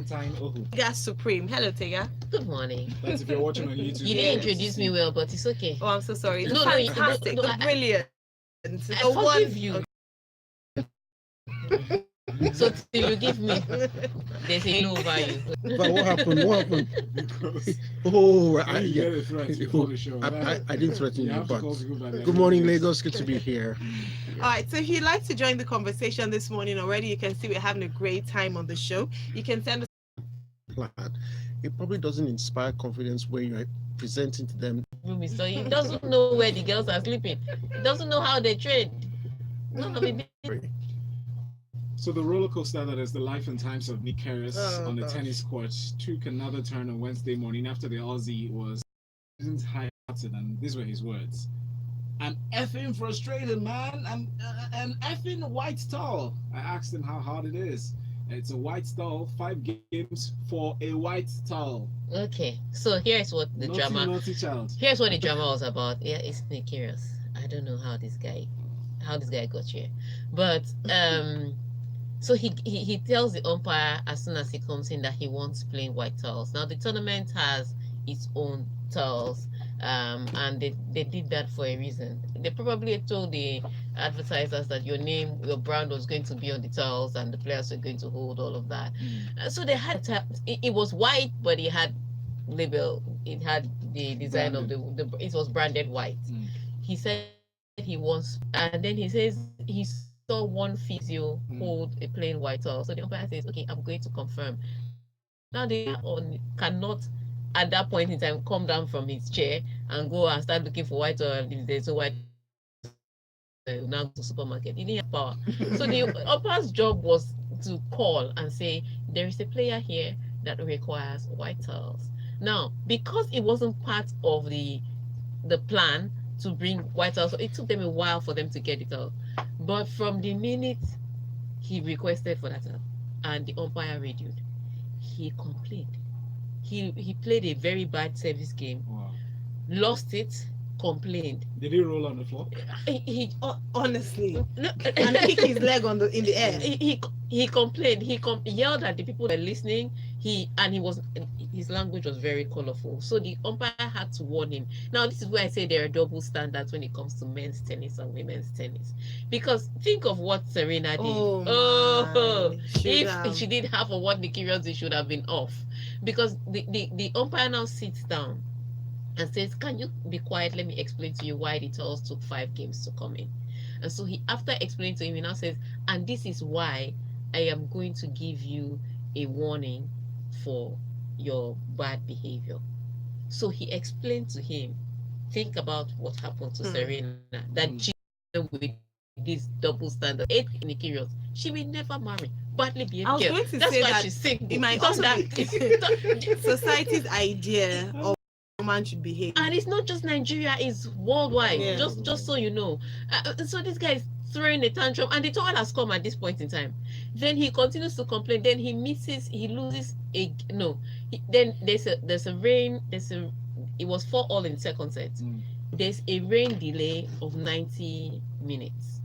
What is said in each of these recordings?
Valentine Ohu. Tega Supreme. Hello, Tega. Good morning. That's if you're watching on YouTube. You didn't introduce me well, but it's okay. Oh, I'm so sorry. No, Fantastic. no, The brilliant. I forgive you. So till you give me, there's a no over you. But what happened? What happened? Because Oh, when you get a threat before the show, I didn't threaten you you, have to but call people by their good morning, names. Lagos. Good to be here. All right, so if you'd like to join the conversation this morning already, you can see we're having a great time on the show. You can send us Plan. It probably doesn't inspire confidence when you're presenting to them. So he doesn't know where the girls are sleeping. He doesn't know how they trade. None of it. So the roller coaster that is the life and times of Nick Kyrgios on the tennis court took another turn on Wednesday morning after the Aussie was high-hearted, and these were his words. I'm effing frustrated, man. I'm an effing white stall. I asked him how hard it is. It's a white stall, 5 games for a white stall. Okay, so here's what the drama. Naughty child. Here's what the drama was about. Yeah, it's Nick Kyrgios. I don't know how this guy got here, but so he tells the umpire as soon as he comes in that he wants plain white towels. Now the tournament has its own towels, and they did that for a reason. They probably told the advertisers that your brand was going to be on the towels, and the players were going to hold all of that. So they had it was white, but it had label. It had the design branded. Of the. It was branded white. He said he wants, and then he says he saw one physio hold a plain white towel. So the umpire says, okay, I'm going to confirm. Now they cannot at that point in time come down from his chair and go and start looking for white towel. If there's no white now to supermarket, he didn't have power. So the umpire's job was to call and say there is a player here that requires white towels. Now, because it wasn't part of the plan to bring white towels, so it took them a while for them to get it out. But from the minute he requested for that and the umpire radioed, he complained. He played a very bad service game. Wow. Lost it, complained. Did he roll on the floor? He honestly and kick his leg in the air. He complained. He yelled at the people that were listening. His language was very colorful. So the umpire had to warn him. Now this is where I say there are double standards when it comes to men's tennis and women's tennis. Because think of what Serena did. If she did half of what Nick Kyrgios did, should have been off. Because the umpire now sits down and says, can you be quiet? Let me explain to you why the towels took 5 games to come in. And so after explaining to him, he now says, and this is why I am going to give you a warning for your bad behavior. So he explained to him, think about what happened to Serena, that she with this double standard. Nick Kyrgios, she will never marry. Badly behaved girl. That's why she's single. It might also be society's idea of man should behave, and it's not just Nigeria, it's worldwide. Yeah. Just so you know. So this guy is throwing a tantrum, and the towel has come at this point in time. Then he continues to complain. Then he loses then there's a rain. It was 4-all in second set. There's a rain delay of 90 minutes.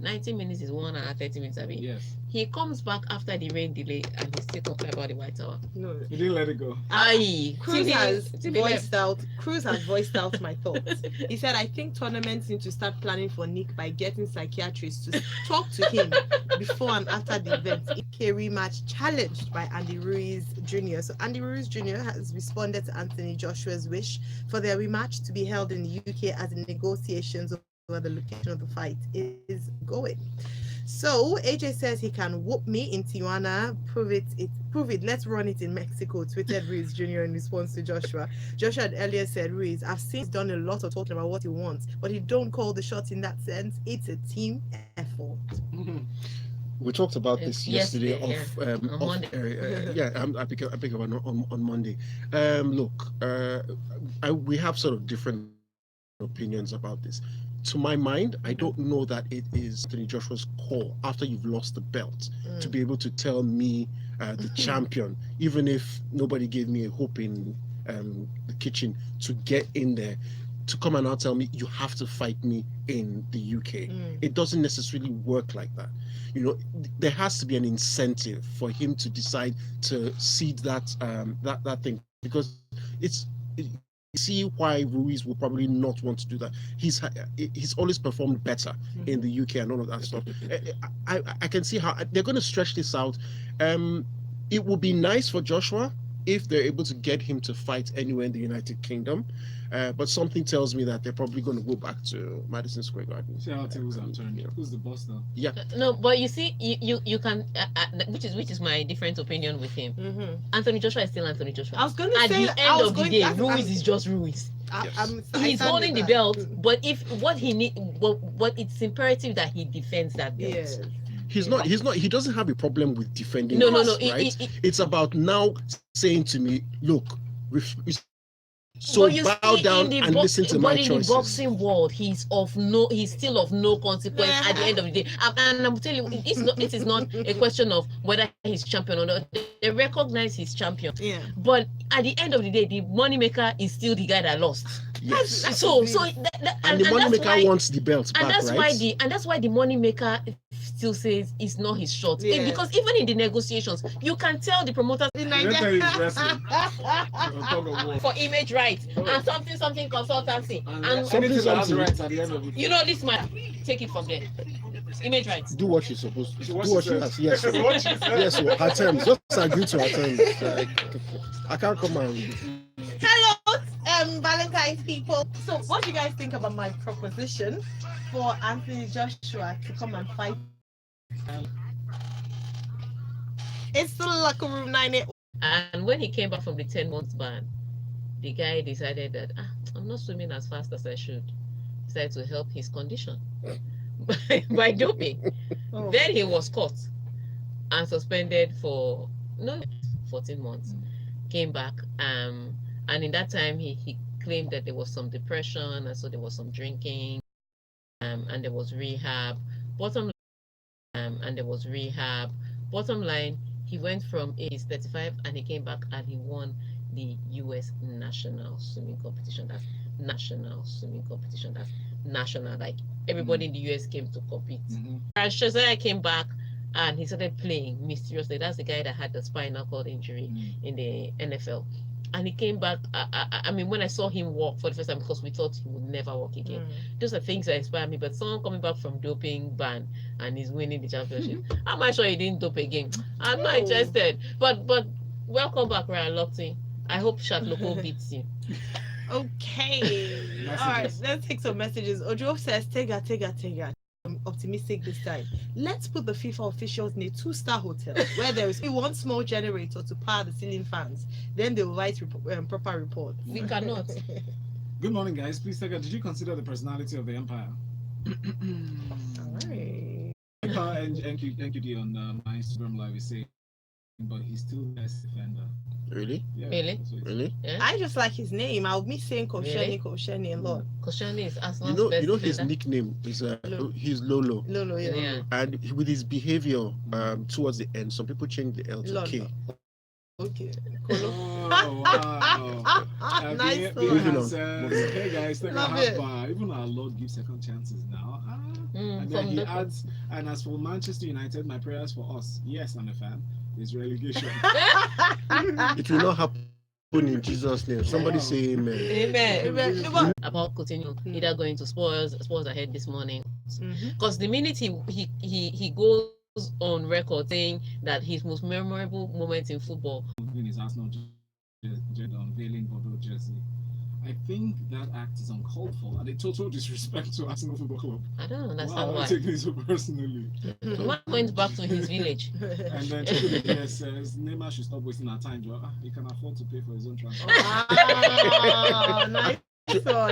90 minutes is 1 hour 30 minutes. I mean, yes. He comes back after the rain delay and he's still complaining about the white towel. No, he didn't let it go. Cruz has voiced out my thoughts. He said, I think tournaments need to start planning for Nick by getting psychiatrists to talk to him before and after the event. A rematch challenged by Andy Ruiz Jr. So Andy Ruiz Jr. has responded to Anthony Joshua's wish for their rematch to be held in the UK as the negotiations over the location of the fight is going. So AJ says he can whoop me in Tijuana. Prove it. Let's run it in Mexico. Tweeted Ruiz Jr. in response to Joshua. Joshua had earlier said, Ruiz, I've seen he's done a lot of talking about what he wants, but he don't call the shots in that sense. It's a team effort. We talked about this yesterday. On Monday. I pick up on Monday. We have sort of different opinions about this. To my mind, I don't know that it is Anthony Joshua's call after you've lost the belt to be able to tell me, the champion, even if nobody gave me a hope in the kitchen, to get in there. to come and now tell me you have to fight me in the UK. It doesn't necessarily work like that. You know, there has to be an incentive for him to decide to cede that that thing, because you see why Ruiz will probably not want to do that. He's always performed better in the UK and all of that stuff. I can see how they're going to stretch this out. It would be nice for Joshua if they're able to get him to fight anywhere in the United Kingdom. But something tells me that they're probably going to go back to Madison Square Garden. See how tables have turned. Who's the boss now? Yeah. No, but you see, you can, which is my different opinion with him. Anthony Joshua is still Anthony Joshua. I was going to At say, the end of the day, Ruiz is just Ruiz. He's holding the belt, but if what he need, what it's imperative that he defends that belt. Yes. He's not. He doesn't have a problem with defending. No. Right? It's about now saying to me, look, so bow down and listen to my choices. But in the boxing world, he's still of no consequence at the end of the day. And I'm telling you, it is not a question of whether he's champion or not. They recognize he's champion. Yeah. But at the end of the day, the money maker is still the guy that lost. Yes. And the money maker wants the belt back, right? That's why the money maker still says it's not his shot. Yeah. Because even in the negotiations, you can tell the promoters for image rights and something consultancy and something rights at the end of it. you know this man, take it from there. Image rights. Do what you're supposed to. Do what she you says. Yes. Yes. Her terms. Just agree to her terms. I can't come and. Hello, Valentine's people. So, what do you guys think about my proposition for Anthony Joshua to come and fight? It's the locker room 98. And when he came back from the 10 months ban, the guy decided that I'm not swimming as fast as I should. He decided to help his condition by doping. Oh. Then he was caught and suspended for 14 months. Came back, and in that time he claimed that there was some depression, and so there was some drinking, and there was rehab. Bottom line, he went from age 35 and he came back and he won the US national swimming competition. That's national swimming competition. That's national. Like everybody in the US came to compete. And Shazaya came back and he started playing mysteriously. That's the guy that had the spinal cord injury in the NFL. And he came back. I mean, when I saw him walk for the first time, because we thought he would never walk again. Those are things that inspire me. But someone coming back from doping ban and he's winning the championship. I'm not sure he didn't dope again. I'm not interested. But welcome back, Ryan Lochte. I hope Shatloko beats you. Okay. All right. Let's take some messages. Ojo says, Tega. I'm optimistic this time. Let's put the FIFA officials in a 2-star hotel where there is one small generator to power the ceiling fans. Then they will write proper reports. We cannot. Good morning, guys. Please, Tega, did you consider the personality of the Empire? All right. NQD on my Instagram live is saying, but he's still the best defender. Really? Yeah, Really? Yeah? I just like his name. I'll be saying Koscielny a lot. Koscielny is Arsenal's best You know his defender. nickname is he's Lolo. Lolo, yeah. And with his behavior towards the end, some people change the L to Lolo. K. Okay. Oh, wow. Nice Moving one. on. Hey guys, Tega Love have, it. even our Lord gives second chances now. And from then he the- adds, and as for Manchester United, my prayers for us. Yes, I'm a fan. Is relegation. It will not happen in Jesus' name. Somebody say amen. Amen. About Coutinho either going to Spurs ahead this morning. Because the minute he goes on record saying that his most memorable moment in football In his Arsenal unveiling Bordeaux jersey. I think that act is uncalled for and a total disrespect to Arsenal Football Club. I don't Wow, understand I'm why. taking it so personally. Why went back to his village? And then Triple says Neymar should stop wasting our time, Joe. He can afford to pay for his own transfer. Wow, nice one.